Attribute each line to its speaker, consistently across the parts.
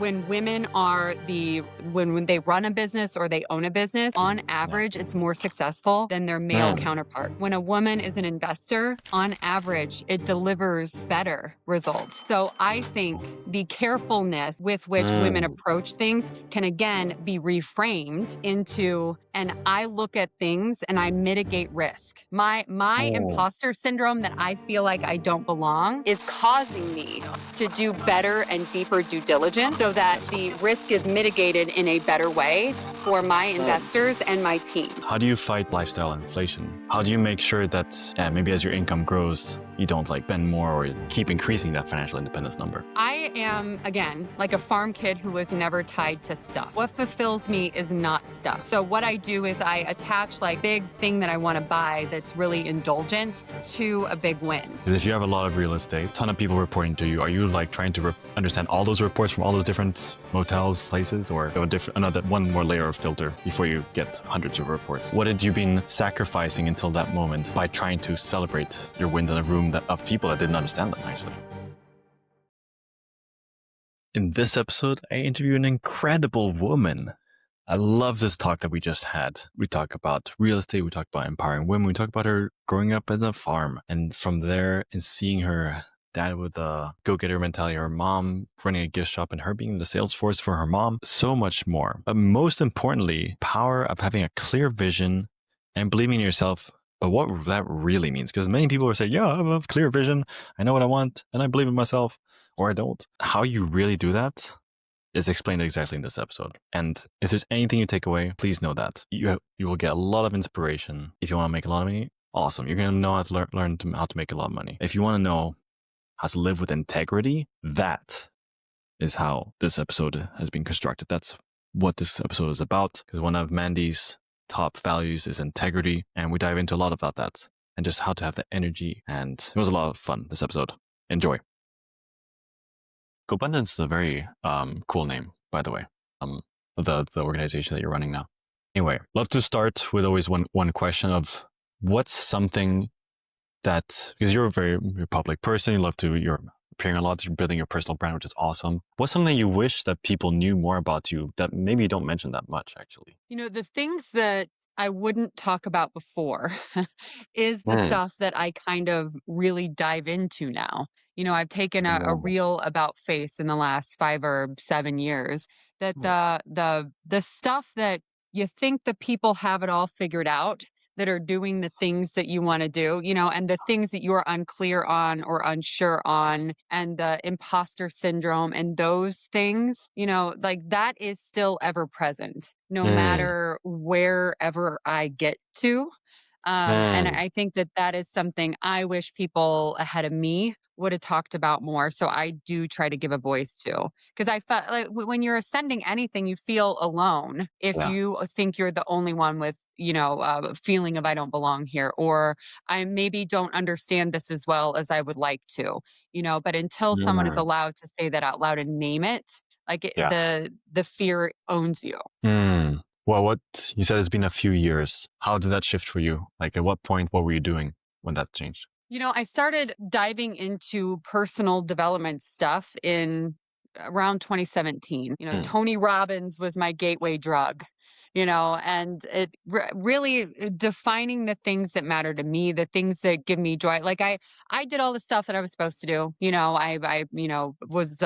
Speaker 1: When women are when they run a business or they own a business, on
Speaker 2: Yeah.
Speaker 1: average, it's more successful than their male
Speaker 2: Mm.
Speaker 1: counterpart. When a woman is an investor, on average, it delivers better results. So I think the carefulness with which women
Speaker 2: Mm.
Speaker 1: approach things can again be reframed into, and I look at things and I mitigate risk. My
Speaker 2: Mm.
Speaker 1: imposter syndrome that I feel like I don't belong is causing me to do better and deeper due diligence so that the risk is mitigated in a better way for my investors and my team.
Speaker 2: How do you fight lifestyle inflation? How do you make sure that maybe as your income grows, you don't like spend more or keep increasing that financial independence number?
Speaker 1: I am, again, like a farm kid who was never tied to stuff. What fulfills me is not stuff. So what I do is I attach like big thing that I want to buy that's really indulgent to a big win.
Speaker 2: Because if you have a lot of real estate, a ton of people reporting to you, are you like trying to understand all those reports from all those different motels, places, or go another one more layer of filter before you get hundreds of reports? What had you been sacrificing until that moment by trying to celebrate your wins in a room of people that didn't understand them actually? In this episode, I interview an incredible woman. I love this talk that we just had. We talk about real estate, we talk about empowering women, we talk about her growing up as a farm. And from there, and seeing her dad with a go-getter mentality, her mom running a gift shop, and her being the sales force for her mom, so much more. But most importantly, power of having a clear vision and believing in yourself. But what that really means, because many people are saying, yeah, I have a clear vision, I know what I want, and I believe in myself, or I don't. How you really do that is explained exactly in this episode. And if there's anything you take away, please know that you will get a lot of inspiration. If you want to make a lot of money, awesome. You're going to know how to learn how to make a lot of money. If you want to know how to live with integrity, that is how this episode has been constructed. That's what this episode is about, because one of Mandy's top values is integrity. And we dive into a lot about that and just how to have the energy. And it was a lot of fun, this episode. Enjoy. GoBundance is a very cool name, by the way, the organization that you're running now. Anyway, love to start with always one question of what's something that, because you're you're a public person, you're appearing a lot, you're building your personal brand, which is awesome. What's something you wish that people knew more about you that maybe you don't mention that much, actually?
Speaker 1: The things that I wouldn't talk about before is the
Speaker 2: Mm.
Speaker 1: stuff that I kind of really dive into now. I've taken a
Speaker 2: Mm.
Speaker 1: real about face in the last 5 or 7 years that the stuff that you think the people have it all figured out that are doing the things that you want to do, and the things that you're unclear on or unsure on, and the imposter syndrome and those things, like that is still ever present, no
Speaker 2: Mm.
Speaker 1: matter wherever I get to. And
Speaker 2: Mm.
Speaker 1: I think that that is something I wish people ahead of me would have talked about more. So I do try to give a voice to, because I felt like when you're ascending anything, you feel alone if
Speaker 2: Yeah.
Speaker 1: you think you're the only one with, a feeling of I don't belong here, or I maybe don't understand this as well as I would like to, but until someone is
Speaker 2: Mm.
Speaker 1: allowed to say that out loud and name it, like
Speaker 2: Yeah.
Speaker 1: the fear owns you.
Speaker 2: Mm. Well, what you said it's been a few years. How did that shift for you? Like, at what point, what were you doing when that changed?
Speaker 1: I started diving into personal development stuff in around 2017.
Speaker 2: Mm.
Speaker 1: Tony Robbins was my gateway drug, and it really defining the things that matter to me, the things that give me joy. Like I did all the stuff that I was supposed to do. I was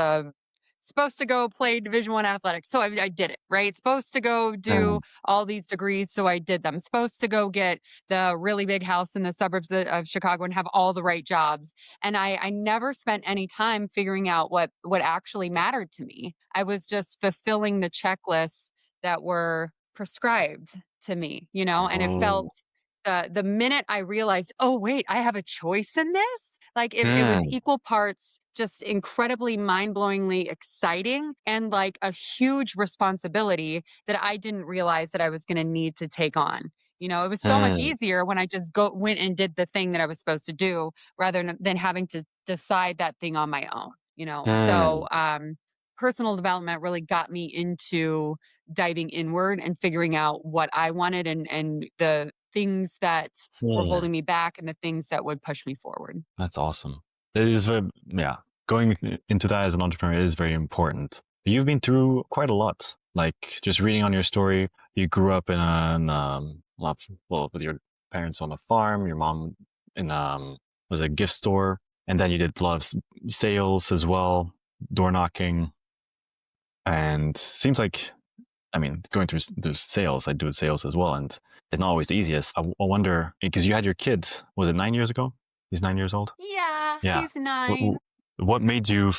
Speaker 1: supposed to go play Division 1 athletics. So I did it, right? Supposed to go do
Speaker 2: Mm.
Speaker 1: all these degrees. So I did them. Supposed to go get the really big house in the suburbs of Chicago and have all the right jobs. And I never spent any time figuring out what actually mattered to me. I was just fulfilling the checklists that were prescribed to me, and it felt
Speaker 2: Oh.
Speaker 1: the minute I realized, oh wait, I have a choice in this. Like it was
Speaker 2: Mm.
Speaker 1: equal parts just incredibly mind-blowingly exciting and like a huge responsibility that I didn't realize that I was going to need to take on. It was so much
Speaker 2: Mm.
Speaker 1: easier when I just went and did the thing that I was supposed to do rather than having to decide that thing on my own.
Speaker 2: Mm.
Speaker 1: So personal development really got me into diving inward and figuring out what I wanted and the things that were
Speaker 2: Mm.
Speaker 1: holding me back and the things that would push me forward.
Speaker 2: That's awesome. It is very, yeah. Going into that as an entrepreneur is very important. You've been through quite a lot. Like just reading on your story, you grew up in well, with your parents on a farm, your mom in was a gift store, and then you did a lot of sales as well, door knocking, and seems like I mean going through sales, I do sales as well, and it's not always the easiest. I wonder because you had your kid. Was it 9 years ago? He's 9 years old.
Speaker 1: Yeah,
Speaker 2: Yeah.
Speaker 1: he's
Speaker 2: What,
Speaker 1: 9.
Speaker 2: what made you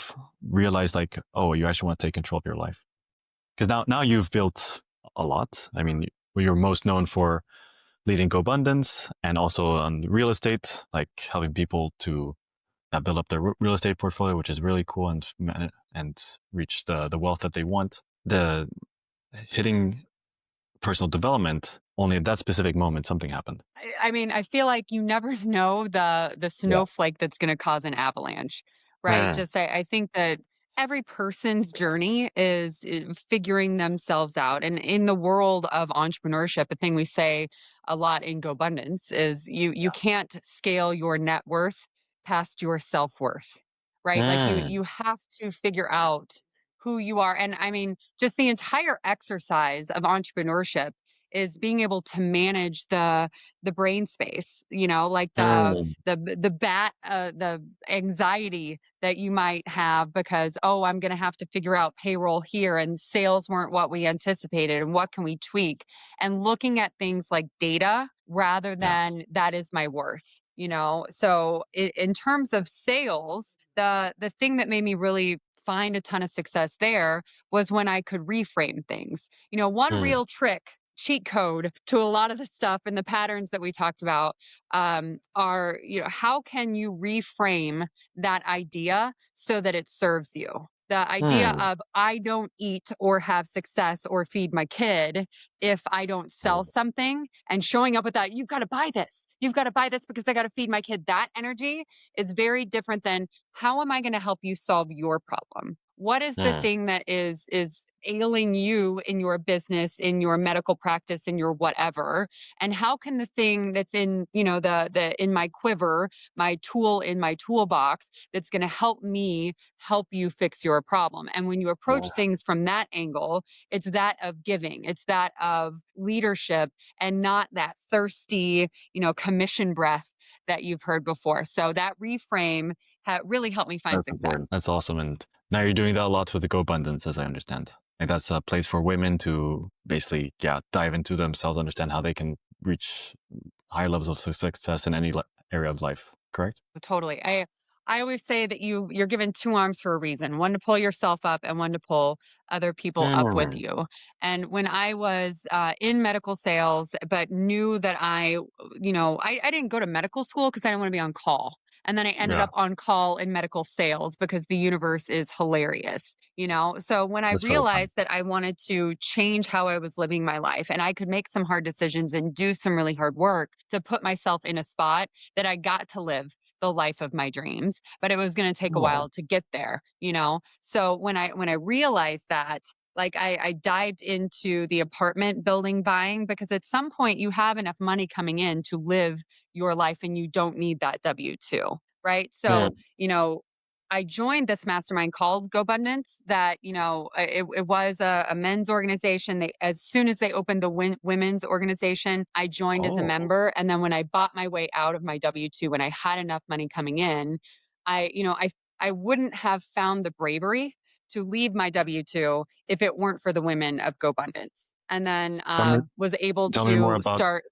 Speaker 2: realize like, oh, you actually want to take control of your life? Because now you've built a lot. I mean, you're most known for leading GoBundance and also on real estate, like helping people to build up their real estate portfolio, which is really cool and reach the wealth that they want. The hitting personal development only at that specific moment something happened.
Speaker 1: I mean, I feel like you never know the
Speaker 2: Yeah.
Speaker 1: snowflake that's gonna cause an avalanche, right?
Speaker 2: Mm,
Speaker 1: Just I think that every person's journey is figuring themselves out, and in the world of entrepreneurship, a thing we say a lot in GoBundance is you can't scale your net worth past your self-worth, right? Like,
Speaker 2: mm,
Speaker 1: you have to figure out who you are, and I mean, just the entire exercise of entrepreneurship is being able to manage the brain space, you know, like
Speaker 2: mm,
Speaker 1: the anxiety that you might have because, oh, I'm going to have to figure out payroll here and sales weren't what we anticipated and what can we tweak, and looking at things like data rather
Speaker 2: yeah.
Speaker 1: than that is my worth, you know. So in terms of sales, the thing that made me really find a ton of success there was when I could reframe things. You know, one
Speaker 2: Mm,
Speaker 1: real trick, cheat code to a lot of the stuff and the patterns that we talked about, are, you know, how can you reframe that idea so that it serves you? The idea
Speaker 2: mm,
Speaker 1: of I don't eat or have success or feed my kid if I don't sell
Speaker 2: mm,
Speaker 1: something, and showing up with that, you've got to buy this. You've got to buy this because I got to feed my kid. That energy is very different than how am I going to help you solve your problem? What is the
Speaker 2: mm,
Speaker 1: thing that is ailing you in your business, in your medical practice, in your whatever? And how can the thing that's in, you know, the in my quiver, my tool in my toolbox that's going to help me help you fix your problem? And when you approach
Speaker 2: mm,
Speaker 1: things from that angle, it's that of giving, it's that of leadership, and not that thirsty, you know, commission breath that you've heard before. So that reframe really helped me find
Speaker 2: that's
Speaker 1: success.
Speaker 2: important. That's awesome. And now you're doing that a lot with the GoBundance, as I understand. Like that's a place for women to basically, yeah, dive into themselves, understand how they can reach high levels of success in any area of life. Correct?
Speaker 1: Totally. I always say that you're given two arms for a reason, one to pull yourself up and one to pull other people up with
Speaker 2: Mm.
Speaker 1: you. And when I was in medical sales, but knew that you know, I didn't go to medical school because I didn't want to be on call. And then I ended
Speaker 2: Yeah,
Speaker 1: up on call in medical sales because the universe is hilarious, you know? So when I
Speaker 2: that's really fun.
Speaker 1: realized that I wanted to change how I was living my life and I could make some hard decisions and do some really hard work to put myself in a spot that I got to live the life of my dreams, but it was going to take a
Speaker 2: Oh.
Speaker 1: while to get there, you know? So when I realized that, like I dived into the apartment building buying because at some point you have enough money coming in to live your life and you don't need that W-2, right? So,
Speaker 2: Mm.
Speaker 1: you know, I joined this mastermind called GoBundance that, you know, it was a men's organization. They, as soon as they opened the women's organization, I joined as a
Speaker 2: Oh.
Speaker 1: member. And then when I bought my way out of my W-2, when I had enough money coming in, you know, I wouldn't have found the bravery to leave my W-2 if it weren't for the women of GoBundance. And then
Speaker 2: Tell me,
Speaker 1: was able
Speaker 2: tell me more
Speaker 1: to
Speaker 2: about.
Speaker 1: start,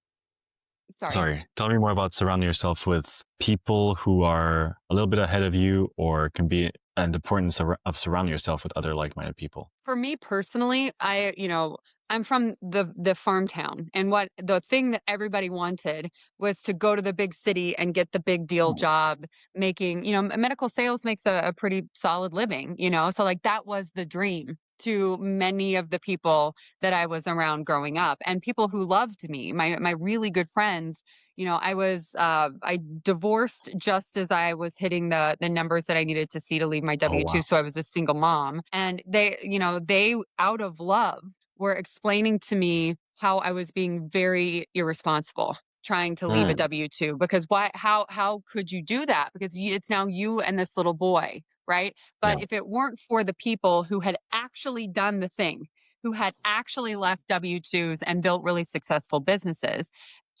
Speaker 1: sorry.
Speaker 2: Sorry, tell me more about surrounding yourself with people who are a little bit ahead of you, or can be, and the importance of surrounding yourself with other like-minded people.
Speaker 1: For me personally, you know, I'm from the farm town, and what the thing that everybody wanted was to go to the big city and get the big deal
Speaker 2: Mm.
Speaker 1: job, making, you know, medical sales makes a pretty solid living, you know, so like that was the dream to many of the people that I was around growing up, and people who loved me, my really good friends. You know, I divorced just as I was hitting the numbers that I needed to see to leave my
Speaker 2: Oh
Speaker 1: W-2,
Speaker 2: wow.
Speaker 1: so I was a single mom, and they, you know, they out of love were explaining to me how I was being very irresponsible trying to leave a
Speaker 2: Mm.
Speaker 1: W-2 because why how could you do that? Because it's now you and this little boy, right?
Speaker 2: Yeah.
Speaker 1: But if it weren't for the people who had actually done the thing, who had actually left W 2s and built really successful businesses,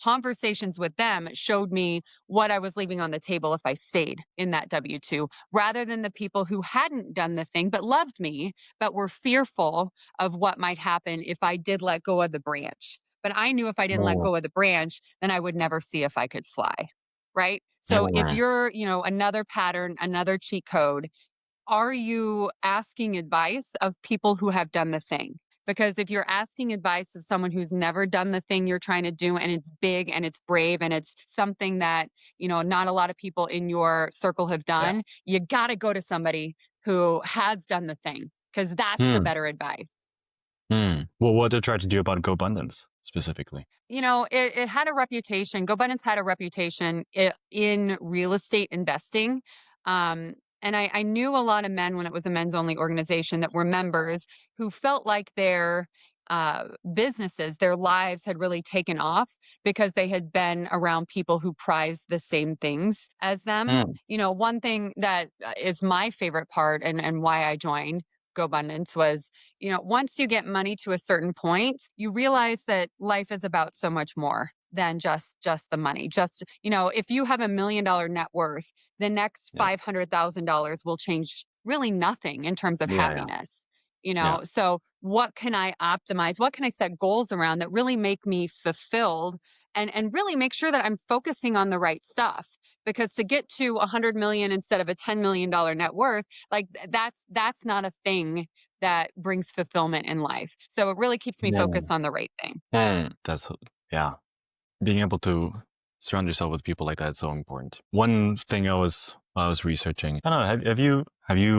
Speaker 1: conversations with them showed me what I was leaving on the table if I stayed in that W 2, rather than the people who hadn't done the thing but loved me, but were fearful of what might happen if I did let go of the branch. But I knew if I didn't let
Speaker 2: Mm,
Speaker 1: go of the branch, then I would never see if I could fly. Right. So if
Speaker 2: mm,
Speaker 1: you're, another pattern, another cheat code, are you asking advice of people who have done the thing? Because if you're asking advice of someone who's never done the thing you're trying to do and it's big and it's brave and it's something that, not a lot of people in your circle have
Speaker 2: yeah.
Speaker 1: done, you got to go to somebody who has done the thing because that's the
Speaker 2: Mm,
Speaker 1: better advice.
Speaker 2: mm. Well, what did I try to do about GoBundance specifically?
Speaker 1: It had a reputation. GoBundance had a reputation in real estate investing. And I knew a lot of men when it was a men's only organization that were members who felt like their businesses, their lives had really taken off because they had been around people who prized the same things as them.
Speaker 2: Mm,
Speaker 1: One thing that is my favorite part and why I joined GoBundance was, once you get money to a certain point, you realize that life is about so much more than just the money. Just, if you have $1 million net worth, the next
Speaker 2: yeah.
Speaker 1: $500,000 will change really nothing in terms of
Speaker 2: Yeah. Yeah.
Speaker 1: happiness.
Speaker 2: Yeah.
Speaker 1: So what can I optimize? What can I set goals around that really make me fulfilled and really make sure that I'm focusing on the right stuff? Because to get to 100 million instead of a $10 million net worth, like that's not a thing that brings fulfillment in life. So it really keeps me
Speaker 2: Mm,
Speaker 1: focused on the right thing.
Speaker 2: that's yeah. Being able to surround yourself with people like that is so important. One thing I was researching. I don't know. Have you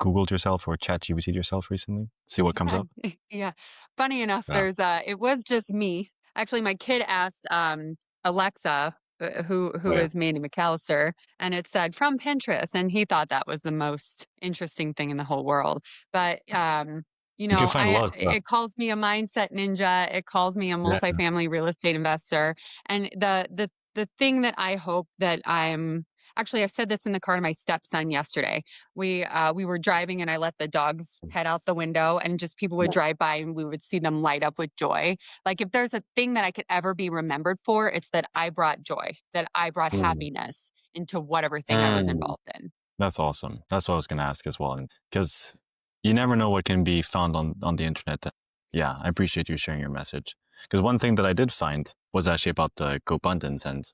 Speaker 2: Googled yourself or chat GPT'd yourself recently? See what comes
Speaker 1: Yeah.
Speaker 2: up.
Speaker 1: Yeah. Funny enough,
Speaker 2: Yeah.
Speaker 1: it was just me. Actually, my kid asked Alexa, who
Speaker 2: Oh yeah.
Speaker 1: is Mandy McCallister, and it said from Pinterest, and he thought that was the most interesting thing in the whole world. But
Speaker 2: You can find a
Speaker 1: I
Speaker 2: lot of stuff.
Speaker 1: it calls me a mindset ninja. It calls me a
Speaker 2: Yeah.
Speaker 1: multifamily real estate investor. And the thing that I hope that I'm actually I said this in the car to my stepson yesterday. We were driving and I let the dogs head out the window and just people would drive by and we would see them light up with joy. Like if there's a thing that I could ever be remembered for, it's that I brought joy, that I brought
Speaker 2: Mm,
Speaker 1: happiness into whatever thing I was
Speaker 2: mm.
Speaker 1: involved in.
Speaker 2: That's awesome. That's what I was going to ask as well, because you never know what can be found on the internet. Yeah, I appreciate you sharing your message. Because one thing that I did find was actually about the GoBundance and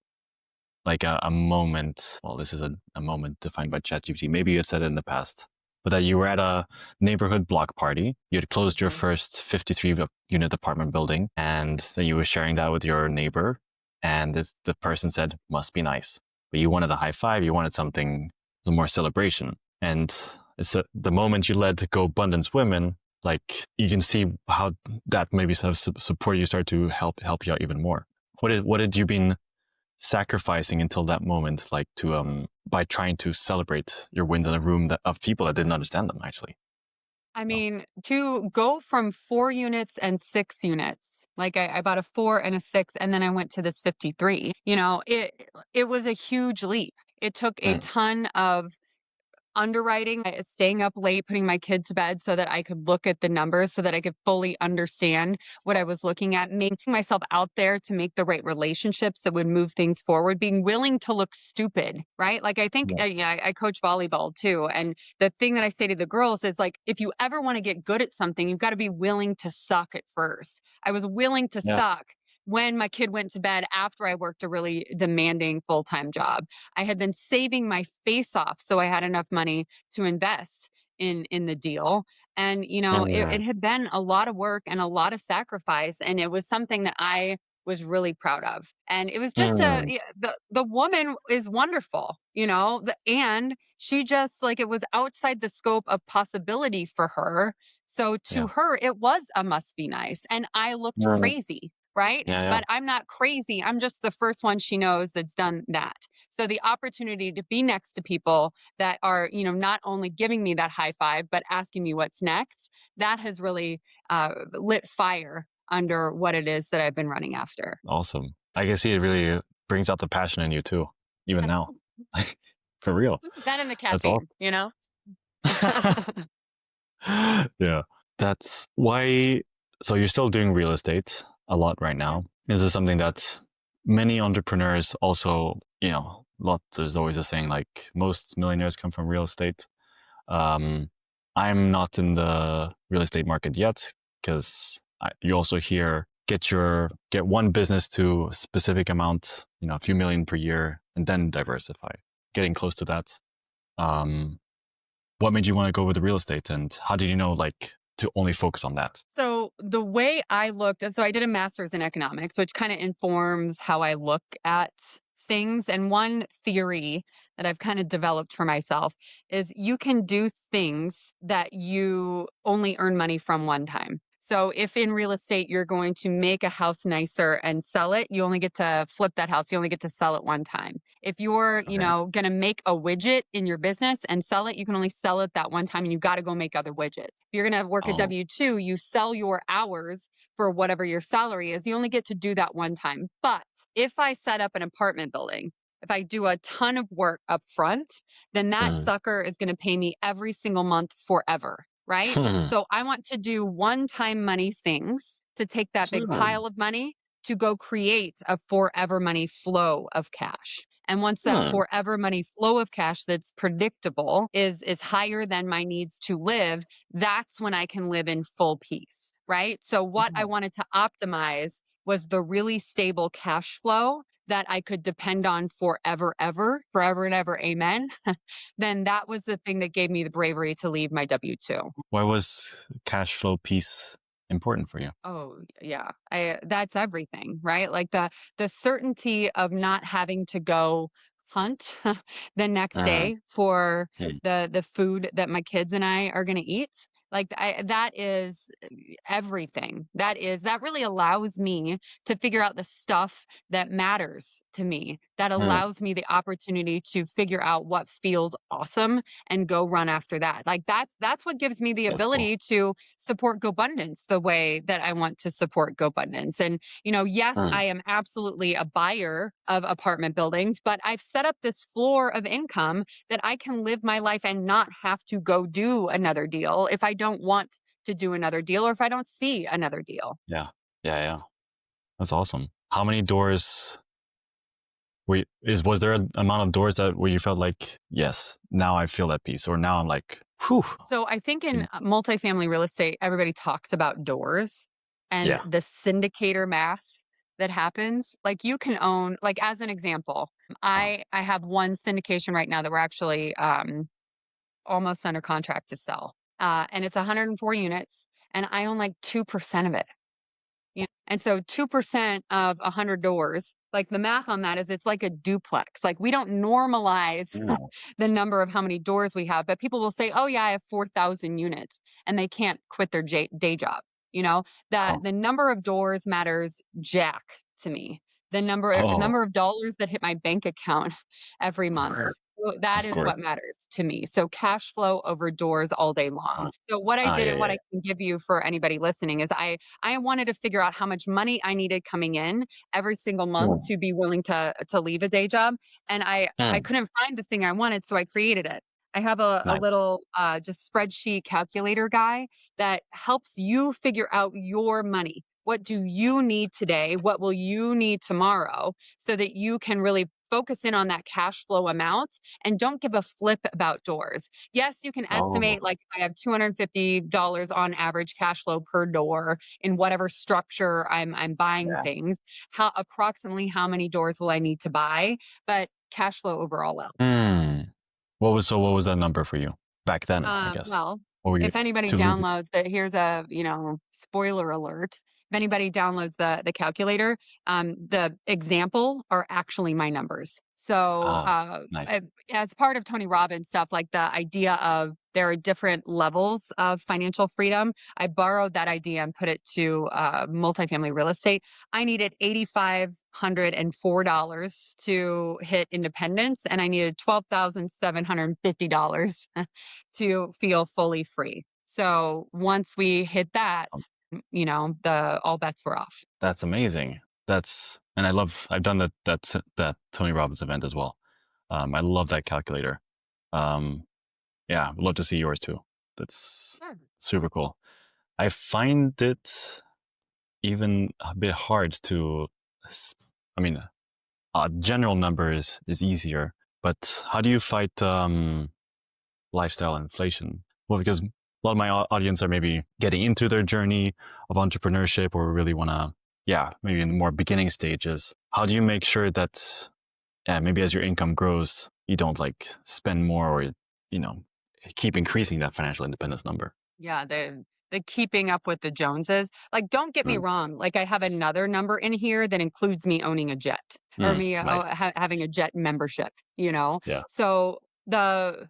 Speaker 2: like a moment. Well, this is a moment defined by ChatGPT. Maybe you had said it in the past, but that you were at a neighborhood block party. You had closed your
Speaker 1: Mhm.
Speaker 2: first 53 unit apartment building, and then you were sharing that with your neighbor. And the person said, "Must be nice," but you wanted a high five. You wanted something, a more celebration. And it's the moment you let go abundance women. Like you can see how that maybe sort of support you start to help you out even more. What did you been sacrificing until that moment, like to by trying to celebrate your wins in a room of people that didn't understand them actually.
Speaker 1: I
Speaker 2: You know?
Speaker 1: mean, to go from 4 units and 6 units, like I bought a 4 and a 6, and then I went to this 53. It was a huge leap. It took a
Speaker 2: Mm,
Speaker 1: ton of underwriting, staying up late, putting my kid to bed so that I could look at the numbers so that I could fully understand what I was looking at, making myself out there to make the right relationships that would move things forward, being willing to look stupid, right? Like I think,
Speaker 2: yeah,
Speaker 1: yeah, I coach volleyball too. And the thing that I say to the girls is like, if you ever want to get good at something, you've got to be willing to suck at first. I was willing to
Speaker 2: yeah,
Speaker 1: suck when my kid went to bed after I worked a really demanding full time job. I had been saving my face off so I had enough money to invest in the deal. And it
Speaker 2: mm,
Speaker 1: had been a lot of work and a lot of sacrifice, and it was something that I was really proud of. And it was just
Speaker 2: mm,
Speaker 1: the woman is wonderful, and she just like it was outside the scope of possibility for her. So to
Speaker 2: yeah,
Speaker 1: her, it was a must be nice. And I looked
Speaker 2: mm,
Speaker 1: crazy, right?
Speaker 2: yeah, yeah,
Speaker 1: But I'm not crazy. I'm just the first one she knows that's done that. So the opportunity to be next to people that are, not only giving me that high five, but asking me what's next, that has really lit fire under what it is that I've been running after.
Speaker 2: awesome. I can see it really brings out the passion in you too, even now. For real.
Speaker 1: That and the
Speaker 2: That's all.
Speaker 1: caffeine.
Speaker 2: Yeah. That's why. So you're still doing real estate a lot right
Speaker 1: Mhm.
Speaker 2: now. Is this something that many entrepreneurs also, there's always a saying like most millionaires come from real estate. Um, I'm not in the real estate market yet because you also hear get one business to a specific amount, a few million per year, and then diversify. Getting close to that. Um, what made you want to go with the real estate, and how did you know like to only focus on that?
Speaker 1: So the way I looked, so I did a master's in economics, which kind of informs how I look at things. And one theory that I've kind of developed for myself is you can do things that you only earn money from one time. So if in real estate you're going to make a house nicer and sell it, you only get to flip that house, you only get to sell it one time. If you're,
Speaker 2: Okay.
Speaker 1: going to make a widget in your business and sell it, you can only sell it that one time and you got to go make other widgets. If you're going to work a
Speaker 2: Oh.
Speaker 1: W-2, you sell your hours for whatever your salary is. You only get to do that one time. But if I set up an apartment building, if I do a ton of work up front, then that
Speaker 2: Mm.
Speaker 1: sucker is going to pay me every single month forever. Right.
Speaker 2: Hmm.
Speaker 1: So I want to do one time money things to take that big
Speaker 2: Hmm.
Speaker 1: pile of money to go create a forever money flow of cash. And once that
Speaker 2: Hmm.
Speaker 1: forever money flow of cash that's predictable is higher than my needs to live, that's when I can live in full peace, right? So what I
Speaker 2: Oh.
Speaker 1: wanted to optimize was the really stable cash flow that I could depend on forever and ever, amen. Then that was the thing that gave me the bravery to leave my W-2.
Speaker 2: Why was cash flow piece important for you?
Speaker 1: Oh, yeah. That's everything, right? Like the certainty of not having to go hunt the next
Speaker 2: Mm.
Speaker 1: day for
Speaker 2: Hmm.
Speaker 1: the food that my kids and I are going to eat. Like that is everything. That really allows me to figure out the stuff that matters to me. That
Speaker 2: Hmm.
Speaker 1: allows me the opportunity to figure out what feels awesome and go run after that. Like that's what gives me the
Speaker 2: That's cool.
Speaker 1: ability to support GoBundance the way that I want to support GoBundance. And, yes,
Speaker 2: Hmm.
Speaker 1: I am absolutely a buyer of apartment buildings, but I've set up this floor of income that I can live my life and not have to go do another deal if I don't want to do another deal or if I don't see another deal.
Speaker 2: Yeah. Yeah. Yeah. That's awesome. How many doors was there an amount of doors that where you felt like, yes, now I feel at peace, or now I'm like, whew.
Speaker 1: So I think in
Speaker 2: can-
Speaker 1: multifamily real estate, everybody talks about doors and
Speaker 2: Yeah.
Speaker 1: the syndicator math that happens. Like you can own, like as an example,
Speaker 2: Uh,
Speaker 1: I have one syndication right now that we're actually almost under contract to sell, and it's 104 units, and I own like 2% of it. And so 2% of 100 doors, like the math on that is it's like a duplex. Like we don't normalize
Speaker 2: no.
Speaker 1: the number of how many doors we have, but people will say, "Oh yeah, I have 4,000 units," and they can't quit their day job. You know, that
Speaker 2: Oh.
Speaker 1: the number of doors matters jack to me.
Speaker 2: Oh.
Speaker 1: Number of dollars that hit my bank account every month. That
Speaker 2: Of
Speaker 1: is what
Speaker 2: course.
Speaker 1: matters to me. So cash flow over doors all day long.
Speaker 2: Uh,
Speaker 1: So what I did
Speaker 2: yeah,
Speaker 1: and what
Speaker 2: yeah,
Speaker 1: I can give you for anybody listening is I wanted to figure out how much money I needed coming in every single
Speaker 2: yeah.
Speaker 1: month to be willing to leave a day job, and I
Speaker 2: Hmm.
Speaker 1: couldn't find the thing I wanted, so I created it. I have a
Speaker 2: Nice.
Speaker 1: little just spreadsheet calculator guy that helps you figure out your money. What do you need today? What will you need tomorrow? So that you can really focus in on that cash flow amount and don't give a flip about doors. Yes, you can
Speaker 2: Oh.
Speaker 1: estimate like I have $250 on average cash flow per door in whatever structure I'm buying
Speaker 2: Yeah.
Speaker 1: things. How many doors will I need to buy? But cash flow overall else.
Speaker 2: Hmm. What was that number for you back then, I guess?
Speaker 1: Well,
Speaker 2: What were you
Speaker 1: if anybody
Speaker 2: to leave?
Speaker 1: downloads that, here's a, spoiler alert. If anybody downloads the calculator, the example are actually my numbers. So,
Speaker 2: Ah, nice.
Speaker 1: as part of Tony Robbins stuff, like the idea of there are different levels of financial freedom, I borrowed that idea and put it to multifamily real estate. I needed $8,504 to hit independence, and I needed $12,750 to feel fully free. So once we hit that,
Speaker 2: Um,
Speaker 1: the all bets were off.
Speaker 2: that's amazing. And I've done that Tony Robbins event as well. I love that calculator. Um, yeah, would love to see yours too. That's
Speaker 1: Sure.
Speaker 2: super cool. I find it even a bit hard to, s- I mean, general numbers is easier, but how do you fight lifestyle inflation? Well, because a lot of my audience are maybe getting into their journey of entrepreneurship or really want to, yeah, maybe in the more beginning stages. How do you make sure that, yeah, maybe as your income grows, you don't like spend more or, you know, keep increasing that financial independence number?
Speaker 1: Yeah, the keeping up with the Joneses. Like, don't get me
Speaker 2: Mm,
Speaker 1: wrong. Like, I have another number in here that includes me owning a jet or me
Speaker 2: nice.
Speaker 1: having a jet membership. You know,
Speaker 2: Yeah.
Speaker 1: so the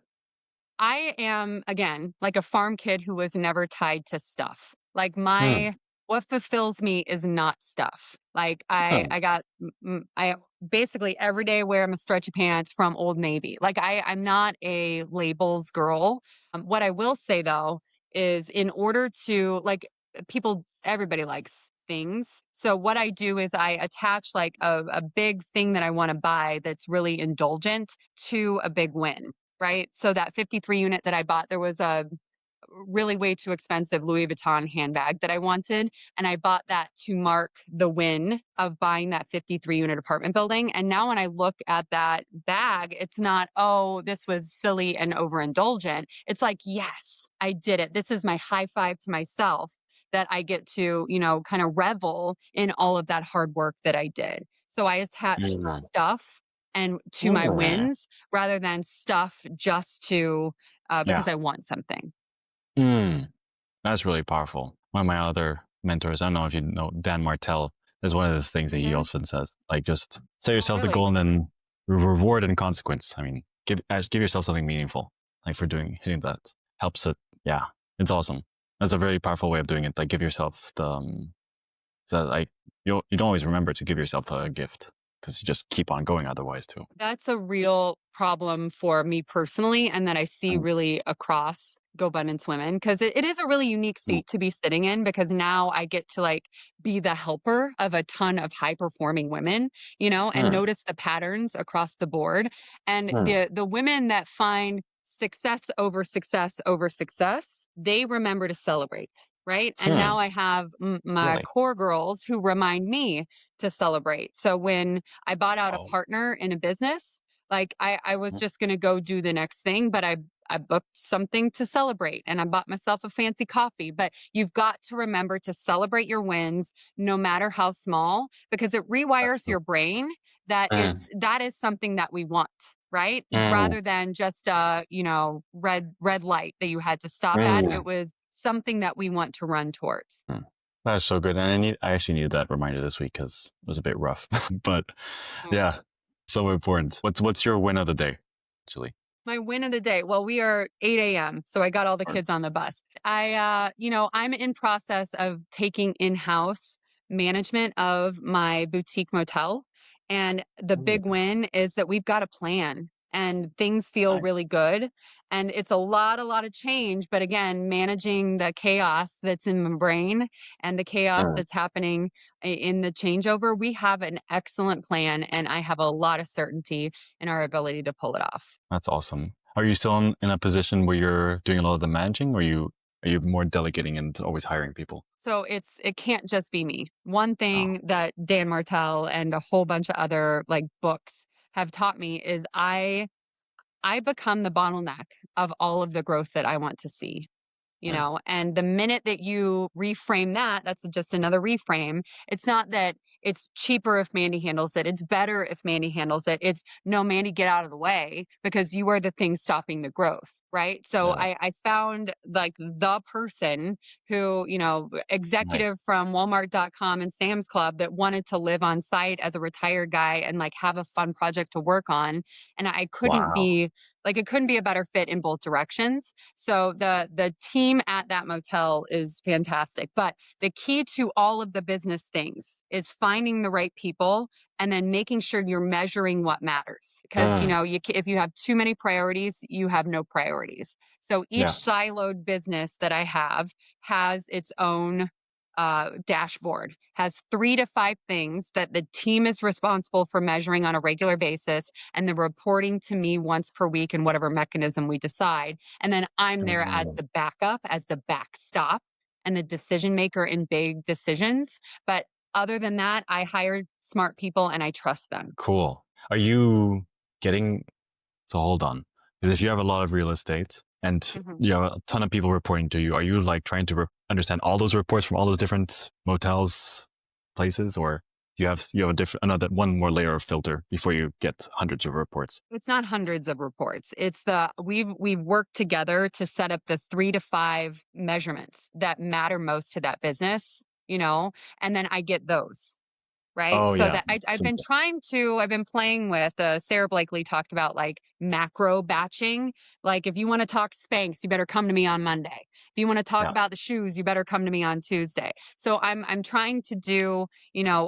Speaker 1: I am, again, like a farm kid who was never tied to stuff. Like
Speaker 2: Mm,
Speaker 1: my what fulfills me is not stuff. Like
Speaker 2: mm,
Speaker 1: I basically every day wear my stretchy pants from Old Navy. Like I'm not a labels girl. What I will say though is in order to like people everybody likes things. So what I do is I attach like a big thing that I want to buy that's really indulgent to a big win, right? So that 53 unit that I bought, there was a really way too expensive Louis Vuitton handbag that I wanted. And I bought that to mark the win of buying that 53 unit apartment building. And now when I look at that bag, it's not, oh, this was silly and overindulgent. It's like, yes, I did it. This is my high five to myself that I get to, kind of revel in all of that hard work that I did. So I attach
Speaker 2: mm,
Speaker 1: stuff and to my
Speaker 2: mm.
Speaker 1: wins rather than stuff just to
Speaker 2: Yeah.
Speaker 1: because I want something.
Speaker 2: Mm. That's really powerful. One of my other mentors, I don't know if you know Dan Martell, is one of the things that he
Speaker 1: Mhm.
Speaker 2: often says. Like, just set
Speaker 1: Oh,
Speaker 2: yourself the
Speaker 1: really?
Speaker 2: goal and then reward and consequence. I mean, give yourself something meaningful, like for hitting that helps it. Yeah, it's awesome. That's a very powerful way of doing it. Like, give yourself the so like you don't always remember to give yourself a gift because you just keep on going otherwise too.
Speaker 1: That's a real problem for me personally, and that I see
Speaker 2: Mm,
Speaker 1: really across GoBundance women because it is a really unique
Speaker 2: mm,
Speaker 1: seat to be sitting in because now I get to like be the helper of a ton of high performing women, and
Speaker 2: mm,
Speaker 1: notice the patterns across the board. And
Speaker 2: mm,
Speaker 1: the women that find success over success over success, they remember to celebrate. Right. And
Speaker 2: hmm.
Speaker 1: now I have my
Speaker 2: Really?
Speaker 1: core girls who remind me to celebrate. So when I bought out a
Speaker 2: Oh.
Speaker 1: partner in a business. Like I was just gonna go do the next thing, but I booked something to celebrate and I bought myself a fancy coffee. But you've got to remember to celebrate your wins, no matter how small, because it
Speaker 2: That's
Speaker 1: rewires
Speaker 2: true.
Speaker 1: your brain that
Speaker 2: Mm,
Speaker 1: that is something that we want, right?
Speaker 2: mm,
Speaker 1: Rather than just red light that you had to stop at.
Speaker 2: mm.
Speaker 1: It was something that we want to run towards.
Speaker 2: Hmm. That's so good, and I actually needed that reminder this week because it was a bit rough. But yeah, so important. What's your win of the day? Actually,
Speaker 1: My win of the day. Well, we are 8 a.m., so I got all the
Speaker 2: or,
Speaker 1: kids on the bus. I'm in process of taking in-house management of my boutique motel. And the
Speaker 2: Ooh,
Speaker 1: big win is that we've got a plan and things feel
Speaker 2: nice.
Speaker 1: really good. And it's a lot of change. But again, managing the chaos that's in my brain and the chaos
Speaker 2: Mm,
Speaker 1: that's happening in the changeover, we have an excellent plan. And I have a lot of certainty in our ability to pull it off.
Speaker 2: that's awesome. Are you still in a position where you're doing a lot of the managing, or are you more delegating and always hiring people?
Speaker 1: So it can't just be me. One
Speaker 2: Oh,
Speaker 1: thing that Dan Martell and a whole bunch of other like books have taught me is I become the bottleneck of all of the growth that I want to see.
Speaker 2: mm,
Speaker 1: And the minute that you reframe that, that's just another reframe. It's not that it's cheaper if Mandy handles it. It's better if Mandy handles it. It's no, Mandy, get out of the way because you are the thing stopping the growth. Right. So
Speaker 2: yeah,
Speaker 1: I found like the person who,
Speaker 2: nice.
Speaker 1: executive from Walmart.com and Sam's Club that wanted to live on site as a retired guy and like have a fun project to work on. And I couldn't
Speaker 2: Wow.
Speaker 1: be like, it couldn't be a better fit in both directions. So the team at that motel is fantastic, but the key to all of the business things is finding the right people and then making sure you're measuring what matters. Because
Speaker 2: Mm,
Speaker 1: if you have too many priorities, you have no priorities. So each
Speaker 2: yeah.
Speaker 1: siloed business that I have has its own dashboard has 3 to 5 things that the team is responsible for measuring on a regular basis, and they're reporting to me once per week in whatever mechanism we decide. And then I'm there as
Speaker 2: Oh,
Speaker 1: the backup, as the backstop, and the decision maker in big decisions. But other than that, I hired smart people and I trust them.
Speaker 2: cool. Are you getting so hold on. Because if you have a lot of real estate and
Speaker 1: Mhm.
Speaker 2: you have a ton of people reporting to you, are you like trying to understand all those reports from all those different motels, places, or you have a different another one more layer of filter before you get hundreds of reports?
Speaker 1: It's not hundreds of reports. It's the we've worked together to set up the 3 to 5 measurements that matter most to that business, and then I get those. Right?
Speaker 2: Oh
Speaker 1: So
Speaker 2: yeah,
Speaker 1: that
Speaker 2: simple.
Speaker 1: I've been playing with, Sarah Blakely talked about like macro batching. Like if you want to talk Spanx, you better come to me on Monday. If you want to talk
Speaker 2: Yeah.
Speaker 1: about the shoes, you better come to me on Tuesday. So I'm trying to do,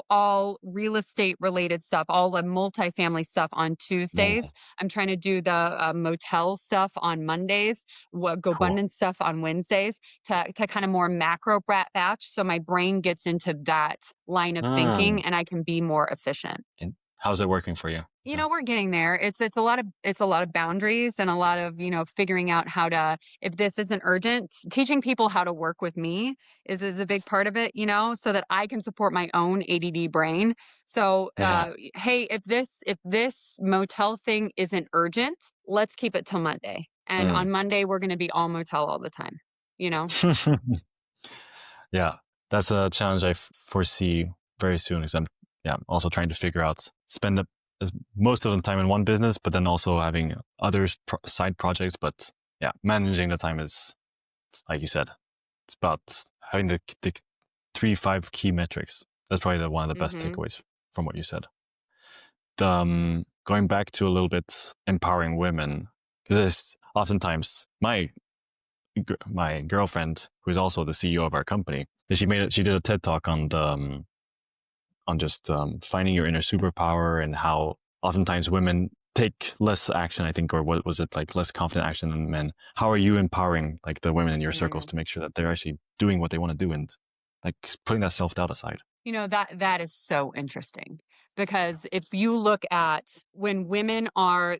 Speaker 1: all real estate related stuff, all the multifamily stuff on
Speaker 2: Mm,
Speaker 1: Tuesdays. I'm trying to do the motel stuff on Mondays, go
Speaker 2: cool.
Speaker 1: abundant stuff on Wednesdays to kind of more macro batch. So my brain gets into that line of
Speaker 2: Mm.
Speaker 1: thinking and I can be more efficient.
Speaker 2: And how's it working for you? Yeah.
Speaker 1: We're getting there. It's a lot of boundaries and a lot of, figuring out how to, if this isn't urgent, teaching people how to work with me is a big part of it, so that I can support my own ADD brain. So,
Speaker 2: Yeah.
Speaker 1: hey, if this motel thing isn't urgent, let's keep it till Monday. And
Speaker 2: Mm.
Speaker 1: on Monday we're going to be all motel all the time, you know.
Speaker 2: Yeah, that's a challenge I foresee very soon. Because I'm yeah also trying to figure out spend most of the time in one business, but then also having other side projects. But yeah, managing the time is like you said. It's about having the 3 5 key metrics. That's probably one of the best
Speaker 1: Mhm.
Speaker 2: takeaways from what you said. Going back to a little bit empowering women, because oftentimes my girlfriend, who is also the CEO of our company, she did a TED talk on just finding your inner superpower and how oftentimes women take less action. I think, or what was it like, less confident action than men. How are you empowering like the women in your circles
Speaker 1: Mm.
Speaker 2: to make sure that they're actually doing what they want to do and like putting that self doubt aside?
Speaker 1: That is so interesting because if you look at when women are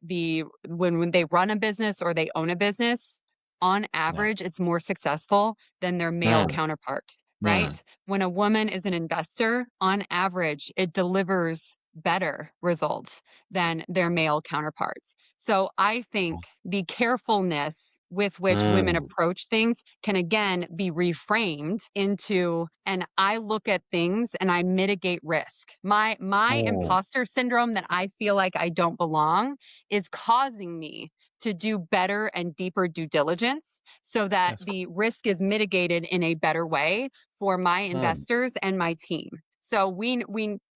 Speaker 1: when they run a business or they own a business, on
Speaker 2: Yeah.
Speaker 1: average, it's more successful than their male
Speaker 2: Mm,
Speaker 1: counterpart,
Speaker 2: mm,
Speaker 1: right? When a woman is an investor, on average, it delivers better results than their male counterparts. So I think the carefulness with which women
Speaker 2: mm.
Speaker 1: approach things can again be reframed into, and I look at things and I mitigate risk. My
Speaker 2: Oh,
Speaker 1: imposter syndrome that I feel like I don't belong is causing me to do better and deeper due diligence so that
Speaker 2: that's
Speaker 1: the risk is mitigated in a better way for my
Speaker 2: cool.
Speaker 1: investors and my team. So we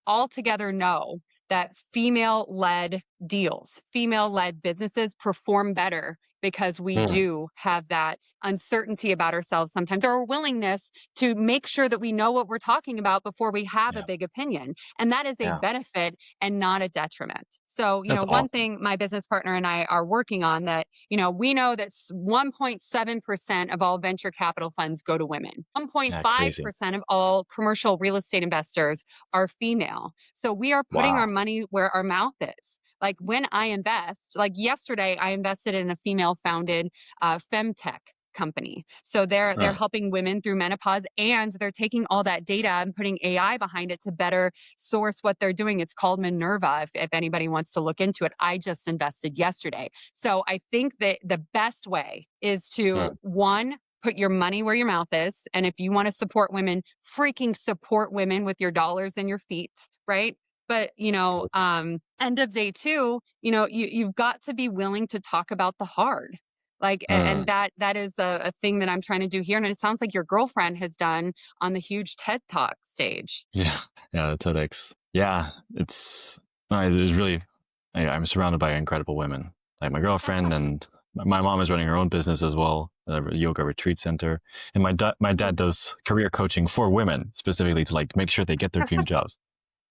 Speaker 1: all together know that female-led deals, female-led businesses perform better because we
Speaker 2: Mm,
Speaker 1: do have that uncertainty about ourselves sometimes, or a willingness to make sure that we know what we're talking about before we have a
Speaker 2: yeah,
Speaker 1: big opinion. And that is a
Speaker 2: yeah,
Speaker 1: benefit and not a detriment. So,
Speaker 2: that's
Speaker 1: one
Speaker 2: awesome.
Speaker 1: thing my business partner and I are working on that, we know that 1.7% of all venture capital funds go to women.
Speaker 2: Yeah, crazy.
Speaker 1: 1.5% of all commercial real estate investors are female. So we are putting our
Speaker 2: Wow.
Speaker 1: money where our mouth is. Like when I invest, like yesterday, I invested in a female founded femtech company. So they're
Speaker 2: Mm,
Speaker 1: helping women through menopause and they're taking all that data and putting AI behind it to better source what they're doing. It's called Minerva if anybody wants to look into it. I just invested yesterday. So I think that the best way is to
Speaker 2: mm,
Speaker 1: one, put your money where your mouth is. And if you want to support women, freaking support women with your dollars and your feet, right? But end of day two, you've got to be willing to talk about the hard. Like, and
Speaker 2: mm.
Speaker 1: that is a thing that I'm trying to do here. And it sounds like your girlfriend has done on the huge TED Talk stage.
Speaker 2: Yeah, yeah, the TEDx. Yeah, it's no, it's really. I'm surrounded by incredible women, like my girlfriend, and my mom is running her own business as well, a yoga retreat center, and my dad does career coaching for women specifically to like make sure they get their dream jobs.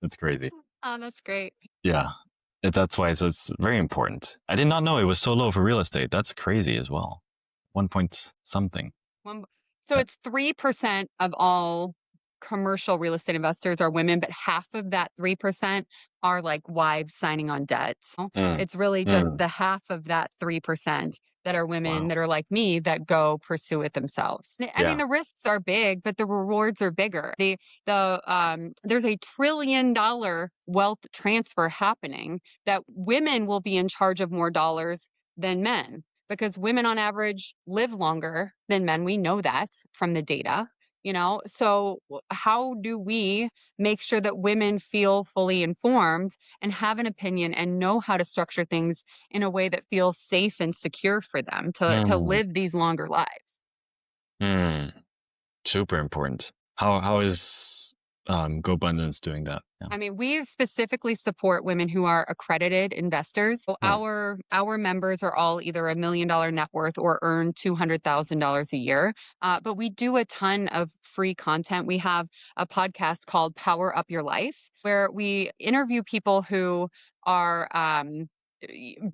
Speaker 2: It's crazy.
Speaker 1: Oh, that's great.
Speaker 2: Yeah, that's why it's very important. I did not know it was so low for real estate. That's crazy as well. 1 point something.
Speaker 1: One, so
Speaker 2: That
Speaker 1: it's 3% of all commercial real estate investors are women, but half of that 3% are like wives signing on debts.
Speaker 2: Mm,
Speaker 1: It's really just
Speaker 2: mm,
Speaker 1: the half of that 3% that are women
Speaker 2: wow.
Speaker 1: that are like me that go pursue it themselves. I mean,
Speaker 2: Yeah.
Speaker 1: the risks are big, but the rewards are bigger. There's $1 trillion wealth transfer happening that women will be in charge of more dollars than men because women on average live longer than men. We know that from the data. So how do we make sure that women feel fully informed and have an opinion and know how to structure things in a way that feels safe and secure for them to
Speaker 2: Mm,
Speaker 1: live these longer lives?
Speaker 2: mm, super important. How is GoBundance doing that? Yeah.
Speaker 1: I mean, we specifically support women who are accredited investors. So
Speaker 2: Mm,
Speaker 1: our members are all either $1 million net worth or earn $200,000 a year. But we do a ton of free content. We have a podcast called Power Up Your Life, where we interview people who are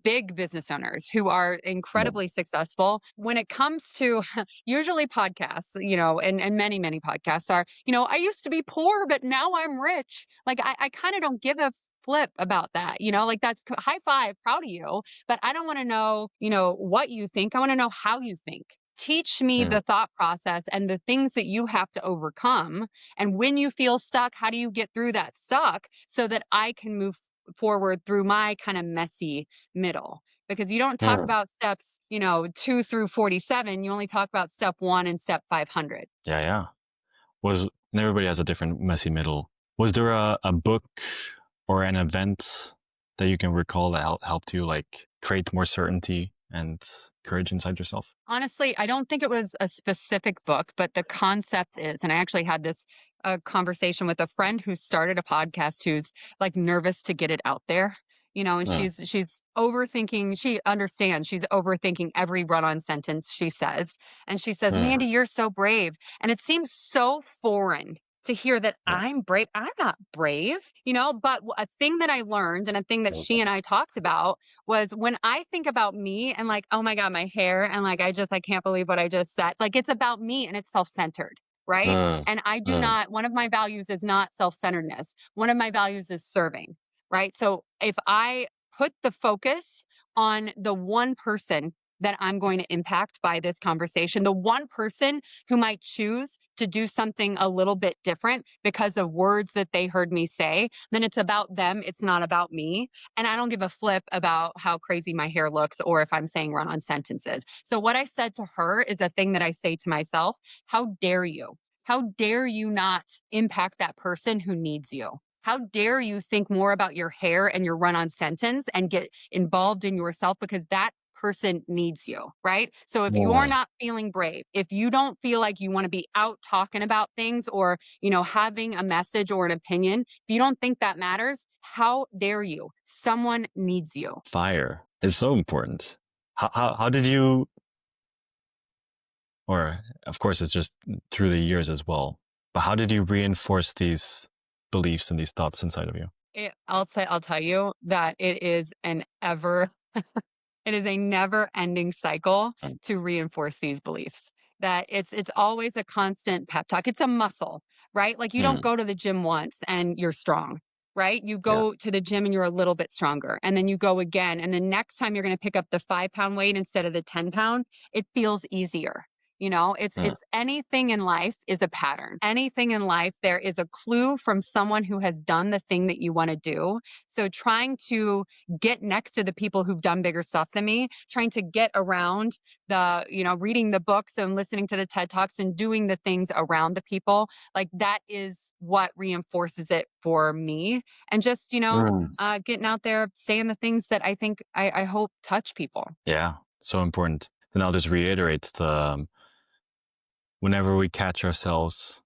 Speaker 1: big business owners who are
Speaker 2: yeah.
Speaker 1: incredibly successful. When it comes to usually podcasts, and many podcasts are, I used to be poor, but now I'm rich. Like I kind of don't give a flip about that, like that's high five, proud of you. But I don't want to know, what you think. I want to know how you think. Teach me
Speaker 2: Mm,
Speaker 1: the thought process and the things that you have to overcome. And when you feel stuck, how do you get through that stuck so that I can move forward through my kind of messy middle? Because you don't talk
Speaker 2: mm.
Speaker 1: about steps, 2 through 47. You only talk about step 1 and step 500.
Speaker 2: Yeah, yeah. Was and everybody has a different messy middle. Was there a book or an event that you can recall that helped you like create more certainty and courage inside yourself?
Speaker 1: Honestly, I don't think it was a specific book, but the concept is, and I actually had this conversation with a friend who started a podcast who's like nervous to get it out there, and
Speaker 2: Mm,
Speaker 1: she's overthinking. She understands she's overthinking every run-on sentence she says, and she says,
Speaker 2: mm,
Speaker 1: "Mandy, you're so brave," and it seems so foreign to hear that
Speaker 2: yeah.
Speaker 1: I'm brave. I'm not brave, But a thing that I learned, and a thing that she and I talked about was when I think about me and like, oh my God, my hair, and like, I can't believe what I just said. Like, it's about me and it's self centered. Right.
Speaker 2: Mm,
Speaker 1: And I do
Speaker 2: mm,
Speaker 1: not, one of my values is not self centeredness. One of my values is serving. Right. So if I put the focus on the one person that I'm going to impact by this conversation, the one person who might choose to do something a little bit different because of words that they heard me say, then it's about them. It's not about me. And I don't give a flip about how crazy my hair looks or if I'm saying run on sentences. So, what I said to her is a thing that I say to myself. How dare you? How dare you not impact that person who needs you? How dare you think more about your hair and your run on sentence and get involved in yourself because that person needs you, right? So if you're
Speaker 2: mm.
Speaker 1: not feeling brave, if you don't feel like you want to be out talking about things or, having a message or an opinion, if you don't think that matters, how dare you? Someone needs you.
Speaker 2: Fire is so important. How did you, or of course it's just through the years as well, but how did you reinforce these beliefs and these thoughts inside of you?
Speaker 1: I'll tell you that it is a never-ending cycle
Speaker 2: Mm,
Speaker 1: to reinforce these beliefs. That it's always a constant pep talk. It's a muscle, right? Like you don't
Speaker 2: mm,
Speaker 1: go to the gym once and you're strong, right? You
Speaker 2: yeah.
Speaker 1: go to the gym and you're a little bit stronger. And then you go again. And the next time you're going to pick up the 5 pound weight instead of the 10 pound, it feels easier.
Speaker 2: Mm,
Speaker 1: It's anything in life is a pattern. Anything in life, there is a clue from someone who has done the thing that you want to do. So trying to get next to the people who've done bigger stuff than me, trying to get around reading the books and listening to the TED Talks and doing the things around the people, like that is what reinforces it for me. And just,
Speaker 2: mm.
Speaker 1: getting out there, saying the things that I think I hope touch people.
Speaker 2: Yeah, so important. Then I'll just reiterate the whenever we catch ourselves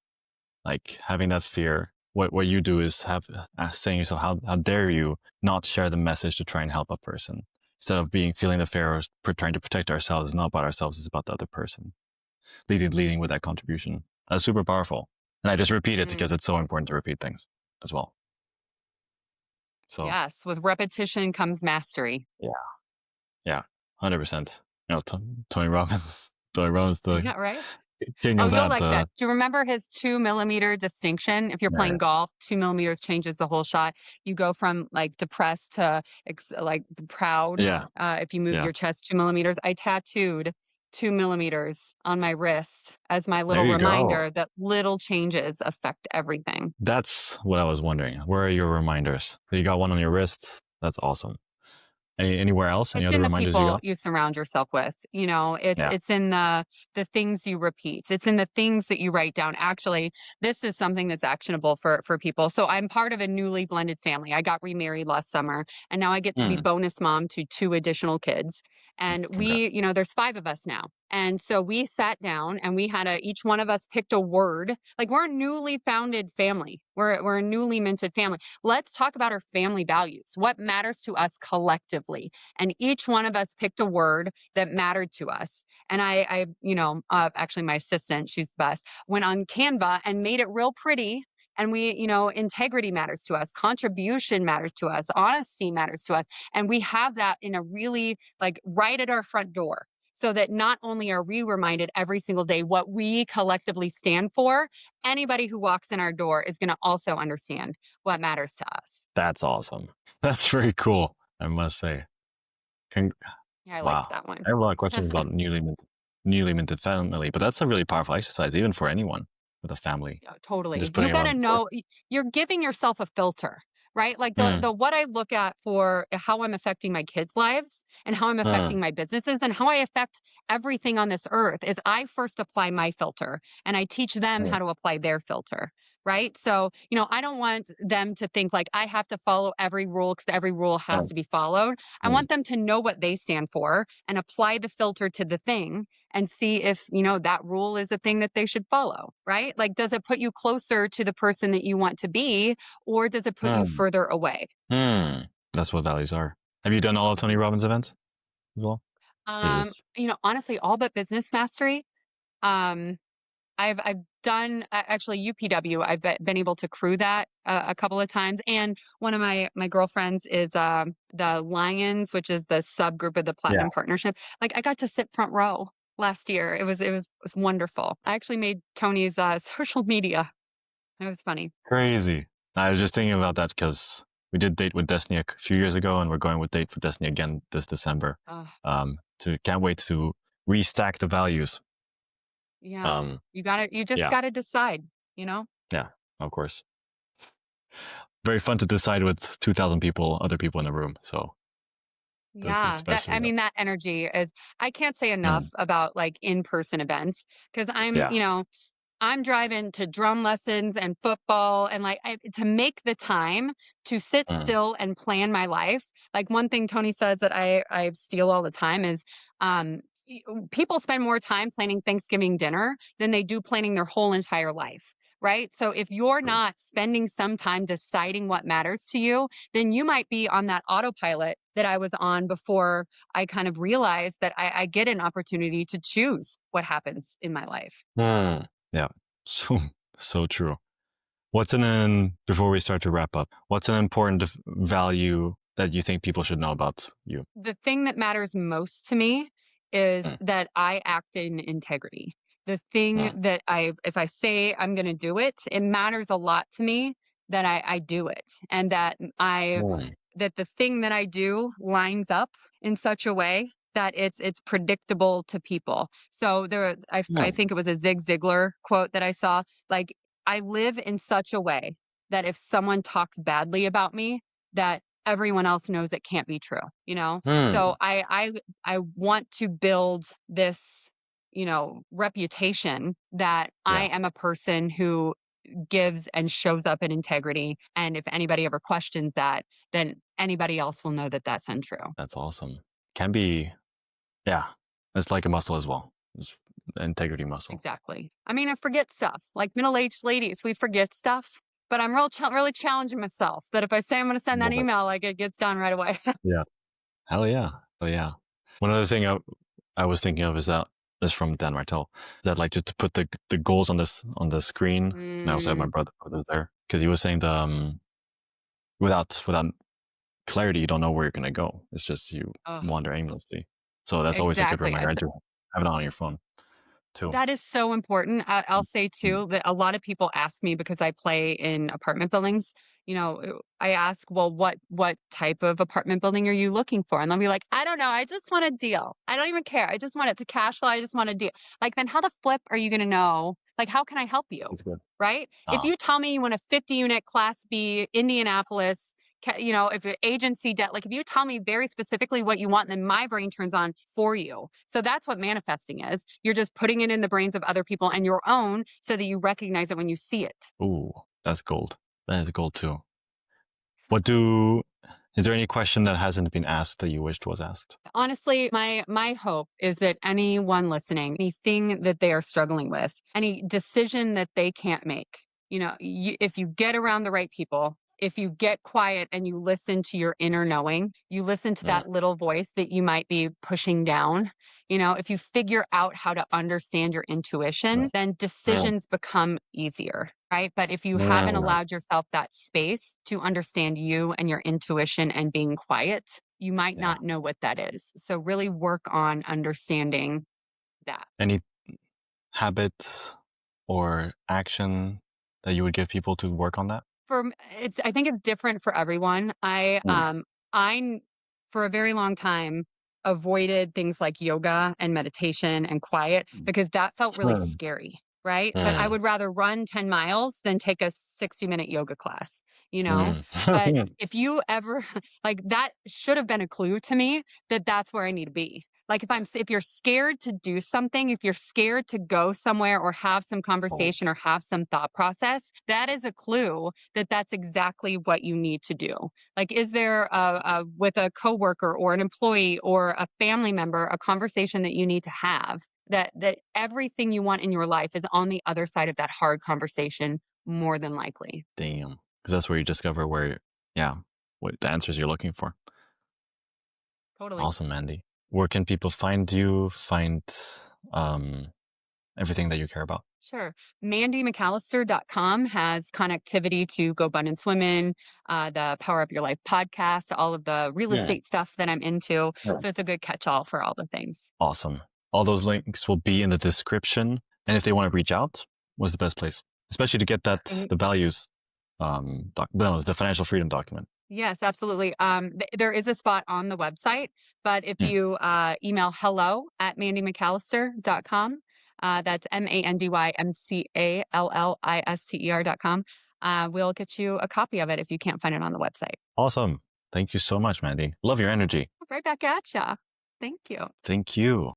Speaker 2: like having that fear, what you do is have saying to yourself, how dare you not share the message to try and help a person instead of being feeling the fear or trying to protect ourselves. It's not about ourselves; it's about the other person. Leading with that contribution. That's super powerful. And I just repeat it because
Speaker 1: Mm,
Speaker 2: it's so important to repeat things as well. So
Speaker 1: yes, with repetition comes mastery.
Speaker 2: yeah, yeah, 100%. You know, Tony Robbins, Tony Robbins, the
Speaker 1: Yeah, right?
Speaker 2: King
Speaker 1: Oh,
Speaker 2: of
Speaker 1: you'll
Speaker 2: that.
Speaker 1: like this. Do you remember his 2 millimeter distinction? If you're
Speaker 2: Yeah,
Speaker 1: playing golf, 2 millimeters changes the whole shot. You go from like depressed to like proud.
Speaker 2: yeah,
Speaker 1: If you move
Speaker 2: yeah.
Speaker 1: your chest 2 millimeters, I tattooed 2 millimeters on my wrist as my
Speaker 2: There
Speaker 1: little
Speaker 2: you go.
Speaker 1: reminder that little changes affect everything.
Speaker 2: That's what I was wondering. Where are your reminders? So you got one on your wrist. That's awesome. Anywhere else? Any
Speaker 1: It's
Speaker 2: other
Speaker 1: in the
Speaker 2: reminders you
Speaker 1: people
Speaker 2: got?
Speaker 1: you surround yourself with, you know,
Speaker 2: Yeah.
Speaker 1: it's in the things you repeat. It's in the things that you write down. Actually, this is something that's actionable for people. So I'm part of a newly blended family. I got remarried last summer and now I get to be
Speaker 2: Mm,
Speaker 1: bonus mom to two additional kids. And we,
Speaker 2: congrats.
Speaker 1: you know, there's five of us now. And so we sat down and we had each one of us picked a word. Like we're a newly founded family. We're a newly minted family. Let's talk about our family values. What matters to us collectively? And each one of us picked a word that mattered to us. And actually, my assistant, she's the best, went on Canva and made it real pretty. And integrity matters to us, contribution matters to us, honesty matters to us. And we have that in a really like right at our front door. So that not only are we reminded every single day what we collectively stand for, anybody who walks in our door is going to also understand what matters to us.
Speaker 2: That's awesome. That's very cool, I must say. Con-
Speaker 1: Yeah, I liked
Speaker 2: wow.
Speaker 1: that one.
Speaker 2: I have a lot of questions about newly minted family, but that's a really powerful exercise, even for anyone with a family.
Speaker 1: Yeah, totally.
Speaker 2: Just
Speaker 1: You
Speaker 2: putting it
Speaker 1: got
Speaker 2: on
Speaker 1: to
Speaker 2: the board.
Speaker 1: know you're giving yourself a filter, right? Like
Speaker 2: Mm,
Speaker 1: the what I look at for how I'm affecting my kids' lives and how I'm
Speaker 2: mm,
Speaker 1: affecting my businesses and how I affect everything on this earth is I first apply my filter and I teach them
Speaker 2: mm,
Speaker 1: how to apply their filter, right? So, I don't want them to think like I have to follow every rule because every rule has
Speaker 2: mm,
Speaker 1: to be followed. I
Speaker 2: mm,
Speaker 1: want them to know what they stand for and apply the filter to the thing and see if, that rule is a thing that they should follow, right? Like, does it put you closer to the person that you want to be, or does it put you
Speaker 2: mm,
Speaker 1: further away?
Speaker 2: That's what values are. Have you done all of Tony Robbins events as well? It is.
Speaker 1: Honestly, all but business mastery. Um, I've done actually UPW. I've been able to crew that a couple of times, and one of my girlfriends is the Lions, which is the subgroup of the
Speaker 2: Yeah.
Speaker 1: Platinum Partnership. Like I got to sit front row last year. It was wonderful. I actually made Tony's social media. It was funny.
Speaker 2: Crazy. I was just thinking about that because we did Date with Destiny a few years ago, and we're going with Date with Destiny again this December.
Speaker 1: Uh,
Speaker 2: Can't wait to restack the values.
Speaker 1: yeah,
Speaker 2: Um,
Speaker 1: you just
Speaker 2: yeah,
Speaker 1: gotta decide. You know.
Speaker 2: yeah, of course. Very fun to decide with 2,000 people, other people in the room. So that's
Speaker 1: Yeah, that I
Speaker 2: especially,
Speaker 1: mean that energy is I can't say enough
Speaker 2: mm,
Speaker 1: about like in-person events because
Speaker 2: yeah,
Speaker 1: I'm driving to drum lessons and football and like to make the time to sit
Speaker 2: mm,
Speaker 1: still and plan my life. Like one thing Tony says that I steal all the time is people spend more time planning Thanksgiving dinner than they do planning their whole entire life. Right. So if you're
Speaker 2: true.
Speaker 1: not spending some time deciding what matters to you, then you might be on that autopilot that I was on before I kind of realized that I get an opportunity to choose what happens in my life.
Speaker 2: Yeah, so so true. Before we start to wrap up, what's an important value that you think people should know about you?
Speaker 1: The thing that matters most to me is
Speaker 2: Mm,
Speaker 1: that I act in integrity. The thing
Speaker 2: mm,
Speaker 1: that if I say I'm going to do it, it matters a lot to me that I do it and
Speaker 2: mm,
Speaker 1: that the thing that I do lines up in such a way that it's predictable to people. So I
Speaker 2: mm,
Speaker 1: think it was a Zig Ziglar quote that I saw. Like I live in such a way that if someone talks badly about me, that everyone else knows it can't be true. So
Speaker 2: mm.
Speaker 1: I want to build this reputation that I
Speaker 2: Yeah,
Speaker 1: am a person who gives and shows up in integrity. And if anybody ever questions that, then anybody else will know that that's untrue.
Speaker 2: that's awesome. Can be, yeah, it's like a muscle as well. It's integrity muscle.
Speaker 1: Exactly. I mean, I forget stuff. Like middle-aged ladies, we forget stuff. But I'm really challenging myself that if I say I'm going to send that
Speaker 2: Love it.
Speaker 1: email, like it gets done right away.
Speaker 2: Yeah. Hell yeah. Hell yeah. One other thing I was thinking of is from Dan Martell. That like just to put the goals on the screen. And I also have my
Speaker 1: Mm,
Speaker 2: brother there because he was saying without clarity you don't know where you're gonna go. It's just you
Speaker 1: oh,
Speaker 2: wander aimlessly. So that's always a good
Speaker 1: exactly.
Speaker 2: reminder. I do have it on your phone. too.
Speaker 1: That is so important. I'll say
Speaker 2: Mm.
Speaker 1: too that a lot of people ask me because I play in apartment buildings. I ask, well, what type of apartment building are you looking for? And they'll be like, I don't know. I just want a deal. I don't even care. I just want it to cash flow. I just want a deal. Like, then how the flip are you going to know? Like, how can I help you?
Speaker 2: That's good.
Speaker 1: Right? If
Speaker 2: Ah,
Speaker 1: you tell me you want a 50 unit Class B Indianapolis, if your agency debt, like if you tell me very specifically what you want, then my brain turns on for you. So that's what manifesting is. You're just putting it in the brains of other people and your own so that you recognize it when you see it.
Speaker 2: ooh, that's gold. That is gold too. What do is there any question that hasn't been asked that you wished was asked?
Speaker 1: Honestly, my hope is that anyone listening, anything that they are struggling with, any decision that they can't make, if you get around the right people, if you get quiet and you listen to your inner knowing, you listen to
Speaker 2: Mm,
Speaker 1: that little voice that you might be pushing down, if you figure out how to understand your intuition,
Speaker 2: mm,
Speaker 1: then decisions become easier. Right. But if you haven't
Speaker 2: mm.
Speaker 1: allowed yourself that space to understand you and your intuition and being quiet, you might
Speaker 2: Yeah.
Speaker 1: not know what that is. So really work on understanding that.
Speaker 2: Any habit or action that you would give people to work on that?
Speaker 1: I think it's different for everyone.
Speaker 2: Mm,
Speaker 1: I for a very long time avoided things like yoga and meditation and quiet because that felt really
Speaker 2: mm,
Speaker 1: scary, right? But I
Speaker 2: mm,
Speaker 1: would rather run 10 miles than take a 60-minute yoga class, you know?
Speaker 2: mm.
Speaker 1: But if you ever like that should have been a clue to me that that's where I need to be. Like if you're scared to do something, if you're scared to go somewhere or have some
Speaker 2: Oh,
Speaker 1: conversation or have some thought process, that is a clue that that's exactly what you need to do. Like, is there with a coworker or an employee or a family member, a conversation that you need to have that everything you want in your life is on the other side of that hard conversation more than likely.
Speaker 2: damn. Because that's where you discover where, yeah, what the answers you're looking for.
Speaker 1: Totally.
Speaker 2: Awesome, Mandy. Where can people find you, find um, everything that you care about?
Speaker 1: Sure. MandyMcCallister.com has connectivity to Go Abundance Women, the Power Up Your Life podcast, all of the real
Speaker 2: Yeah.
Speaker 1: estate stuff that I'm into.
Speaker 2: Yeah.
Speaker 1: So it's a good catch all for all the things.
Speaker 2: Awesome. All those links will be in the description. And if they want to reach out, what's the best place? Especially to get that the values no, the financial freedom document.
Speaker 1: Yes, absolutely. There is a spot on the website, but if
Speaker 2: Mm.
Speaker 1: you email hello@mandymcallister.com, that's MandyMcallister.com, we'll get you a copy of it if you can't find it on the website.
Speaker 2: Awesome. Thank you so much, Mandy. Love your energy.
Speaker 1: Right back at ya. Thank you.
Speaker 2: Thank you.